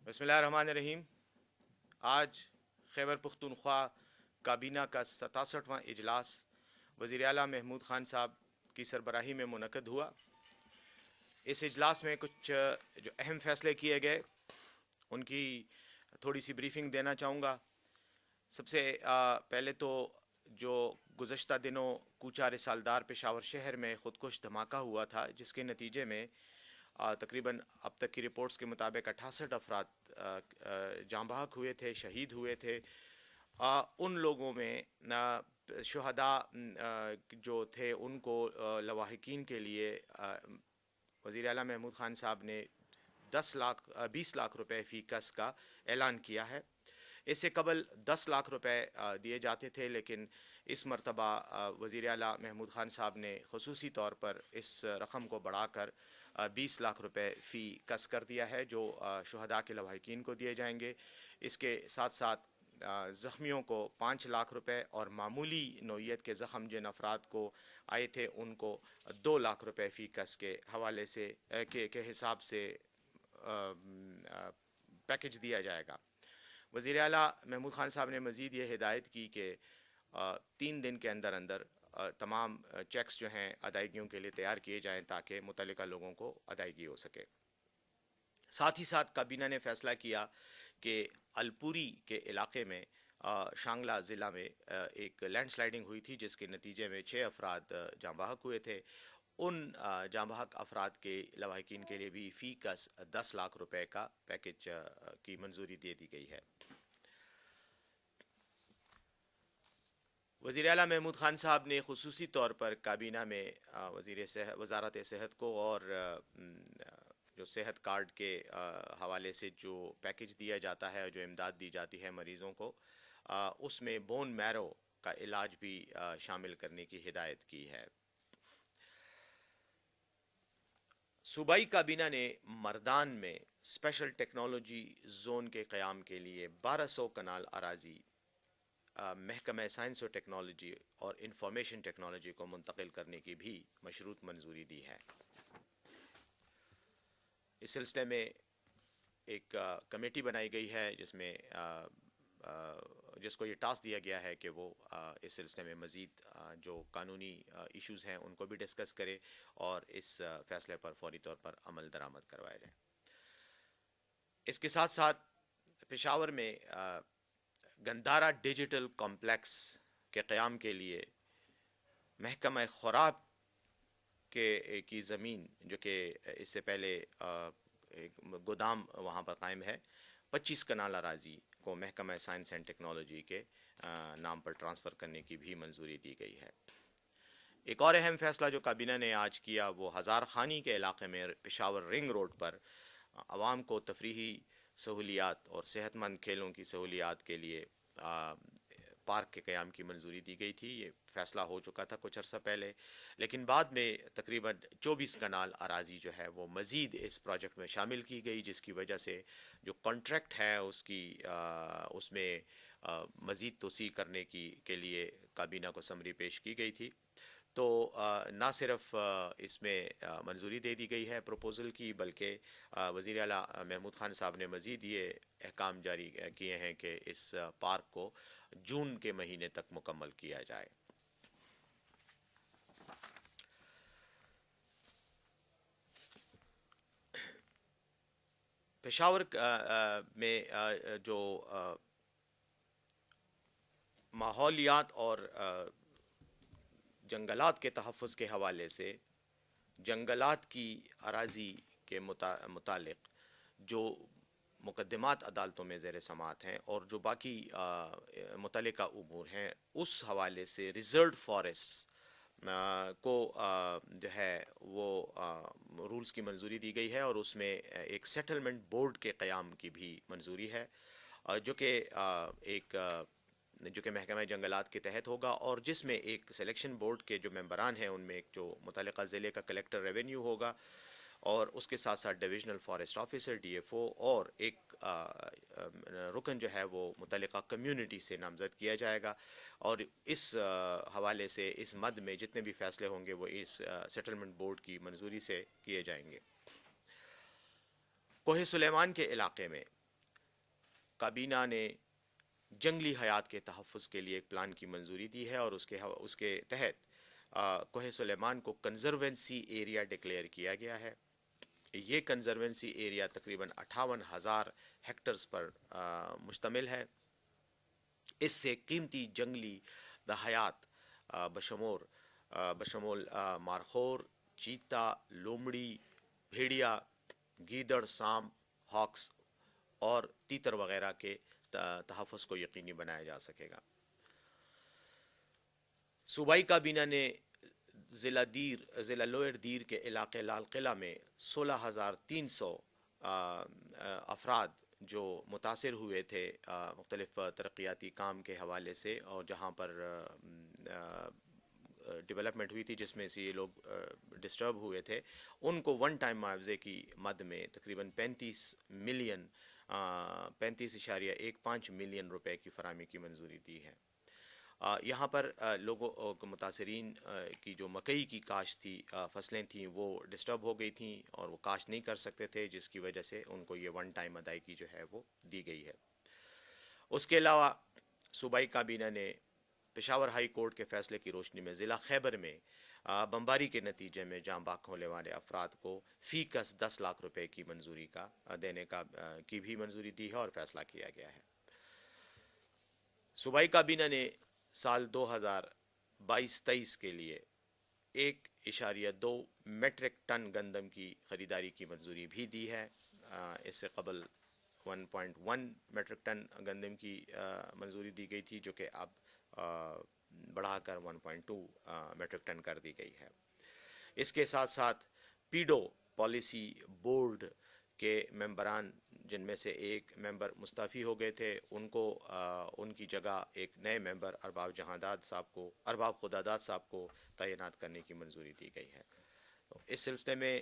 بسم اللہ الرحمن الرحیم۔ آج خیبر پختونخوا کابینہ کا 67واں اجلاس وزیر اعلیٰ محمود خان صاحب کی سربراہی میں منعقد ہوا۔ اس اجلاس میں کچھ جو اہم فیصلے کیے گئے ان کی تھوڑی سی بریفنگ دینا چاہوں گا۔ سب سے پہلے تو جو گزشتہ دنوں کوچہ رسالدار پشاور شہر میں خودکش دھماکہ ہوا تھا، جس کے نتیجے میں تقریباً اب تک کی رپورٹس کے مطابق 68 افراد جاں بحق ہوئے تھے، شہید ہوئے تھے۔ ان لوگوں میں شہداء جو تھے ان کو لواحقین کے لیے وزیر اعلیٰ محمود خان صاحب نے 20 لاکھ روپے فی کس کا اعلان کیا ہے۔ اس سے قبل 10 لاکھ روپے دیے جاتے تھے، لیکن اس مرتبہ وزیر اعلیٰ محمود خان صاحب نے خصوصی طور پر اس رقم کو بڑھا کر 20 لاکھ روپے فی کس کر دیا ہے، جو شہداء کے لواحقین کو دیے جائیں گے۔ اس کے ساتھ ساتھ زخمیوں کو 5 لاکھ روپے اور معمولی نوعیت کے زخم جن افراد کو آئے تھے ان کو 2 لاکھ روپے فی کس کے حوالے سے کے حساب سے پیکج دیا جائے گا۔ وزیر اعلیٰ محمود خان صاحب نے مزید یہ ہدایت کی کہ 3 دن کے اندر اندر تمام چیکس جو ہیں ادائیگیوں کے لیے تیار کیے جائیں تاکہ متعلقہ لوگوں کو ادائیگی ہو سکے۔ ساتھ ہی ساتھ کابینہ نے فیصلہ کیا کہ الپوری کے علاقے میں شانگلہ ضلع میں ایک لینڈ سلائیڈنگ ہوئی تھی، جس کے نتیجے میں 6 افراد جاں بحق ہوئے تھے۔ ان جاں بحق افراد کے لواحقین کے لیے بھی فی کس 10 لاکھ روپے کا پیکج کی منظوری دے دی گئی ہے۔ وزیر اعلیٰ محمود خان صاحب نے خصوصی طور پر کابینہ میں وزارت صحت کو اور جو صحت کارڈ کے حوالے سے جو پیکج دیا جاتا ہے، جو امداد دی جاتی ہے مریضوں کو، اس میں بون میرو کا علاج بھی شامل کرنے کی ہدایت کی ہے۔ صوبائی کابینہ نے مردان میں اسپیشل ٹیکنالوجی زون کے قیام کے لیے 1200 کنال اراضی محکمہ سائنس و ٹیکنالوجی اور انفارمیشن ٹیکنالوجی کو منتقل کرنے کی بھی مشروط منظوری دی ہے۔ اس سلسلے میں ایک کمیٹی بنائی گئی ہے جس کو یہ ٹاسک دیا گیا ہے کہ وہ اس سلسلے میں مزید جو قانونی ایشوز ہیں ان کو بھی ڈسکس کرے اور اس فیصلے پر فوری طور پر عمل درآمد کروایا جائے۔ اس کے ساتھ ساتھ پشاور میں گندارا ڈیجیٹل کمپلیکس کے قیام کے لیے محکمہ خوراک کی زمین، جو کہ اس سے پہلے ایک گودام وہاں پر قائم ہے، 25 کنال اراضی کو محکمہ سائنس اینڈ ٹیکنالوجی کے نام پر ٹرانسفر کرنے کی بھی منظوری دی گئی ہے۔ ایک اور اہم فیصلہ جو کابینہ نے آج کیا وہ ہزار خانی کے علاقے میں پشاور رنگ روڈ پر عوام کو تفریحی سہولیات اور صحت مند کھیلوں کی سہولیات کے لیے پارک کے قیام کی منظوری دی گئی تھی۔ یہ فیصلہ ہو چکا تھا کچھ عرصہ پہلے، لیکن بعد میں تقریباً 24 کنال اراضی جو ہے وہ مزید اس پروجیکٹ میں شامل کی گئی، جس کی وجہ سے جو کانٹریکٹ ہے اس میں مزید توسیع کرنے کے لیے کابینہ کو سمری پیش کی گئی تھی۔ تو نہ صرف اس میں منظوری دے دی گئی ہے پروپوزل کی، بلکہ وزیر اعلیٰ محمود خان صاحب نے مزید یہ احکام جاری کیے ہیں کہ اس پارک کو جون کے مہینے تک مکمل کیا جائے۔ پشاور میں جو ماحولیات اور جنگلات کے تحفظ کے حوالے سے جنگلات کی اراضی کے متعلق جو مقدمات عدالتوں میں زیر سماعت ہیں اور جو باقی متعلقہ امور ہیں، اس حوالے سے ریزروڈ فارسٹ کو جو ہے وہ رولز کی منظوری دی گئی ہے، اور اس میں ایک سیٹلمنٹ بورڈ کے قیام کی بھی منظوری ہے، جو کہ محکمہ جنگلات کے تحت ہوگا، اور جس میں ایک سلیکشن بورڈ کے جو ممبران ہیں ان میں ایک جو متعلقہ ضلع کا کلیکٹر ریونیو ہوگا، اور اس کے ساتھ ساتھ ڈویژنل فارسٹ آفیسر DFO، اور ایک رکن جو ہے وہ متعلقہ کمیونٹی سے نامزد کیا جائے گا، اور اس حوالے سے اس مد میں جتنے بھی فیصلے ہوں گے وہ اس سیٹلمنٹ بورڈ کی منظوری سے کیے جائیں گے۔ کوہ سلیمان کے علاقے میں کابینہ نے جنگلی حیات کے تحفظ کے لیے ایک پلان کی منظوری دی ہے، اور اس کے تحت کوہ سلیمان کو کنزروینسی ایریا ڈکلیئر کیا گیا ہے۔ یہ کنزروینسی ایریا تقریباً 58,000 ہیکٹرز پر مشتمل ہے۔ اس سے قیمتی جنگلی حیات بشمول مارخور، چیتا، لومڑی، بھیڑیا، گیدڑ، سانپ، ہاکس اور تیتر وغیرہ کے تحفظ کو یقینی بنایا جا سکے گا۔ صوبائی کابینہ نے ضلع لوئر دیر کے علاقے لال قلعہ میں 16,300 افراد جو متاثر ہوئے تھے مختلف ترقیاتی کام کے حوالے سے، اور جہاں پر ڈیولپمنٹ ہوئی تھی جس میں سے یہ لوگ ڈسٹرب ہوئے تھے، ان کو ون ٹائم معاوضے کی مد میں تقریباً 35.15 ملین روپے کی فراہمی کی منظوری دی ہے۔ یہاں پر لوگوں متاثرین کی جو مکئی کی کاشت تھی، فصلیں تھیں، وہ ڈسٹرب ہو گئی تھیں اور وہ کاشت نہیں کر سکتے تھے، جس کی وجہ سے ان کو یہ ون ٹائم ادائیگی جو ہے وہ دی گئی ہے۔ اس کے علاوہ صوبائی کابینہ نے پشاور ہائی کورٹ کے فیصلے کی روشنی میں ضلع خیبر میں بمباری کے نتیجے میں جاں بحق ہونے والے افراد کو فی کس 10 لاکھ روپے کی منظوری دینے کی بھی منظوری دی ہے اور فیصلہ کیا گیا ہے۔ صوبائی کابینہ نے سال 2022-23 کے لیے 1.2 میٹرک ٹن گندم کی خریداری کی منظوری بھی دی ہے۔ اس سے قبل 1.1 میٹرک ٹن گندم کی منظوری دی گئی تھی، جو کہ اب بڑھا کر 1.2 میٹرک ٹن کر دی گئی ہے۔ اس کے ساتھ ساتھ پیڈو پالیسی بورڈ کے ممبران، جن میں سے ایک ممبر مستعفی ہو گئے تھے، ان کی جگہ ایک نئے ممبر ارباب خداداد صاحب کو تعینات کرنے کی منظوری دی گئی ہے۔ اس سلسلے میں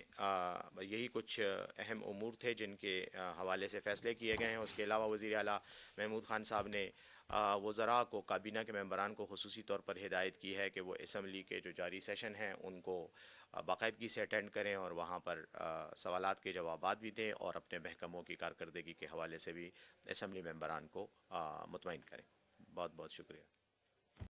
یہی کچھ اہم امور تھے جن کے حوالے سے فیصلے کیے گئے ہیں۔ اس کے علاوہ وزیر اعلیٰ محمود خان صاحب نے وزراء کو، کابینہ کے ممبران کو خصوصی طور پر ہدایت کی ہے کہ وہ اسمبلی کے جو جاری سیشن ہیں ان کو باقاعدگی سے اٹینڈ کریں اور وہاں پر سوالات کے جوابات بھی دیں، اور اپنے محکموں کی کارکردگی کے حوالے سے بھی اسمبلی ممبران کو مطمئن کریں۔ بہت بہت شکریہ۔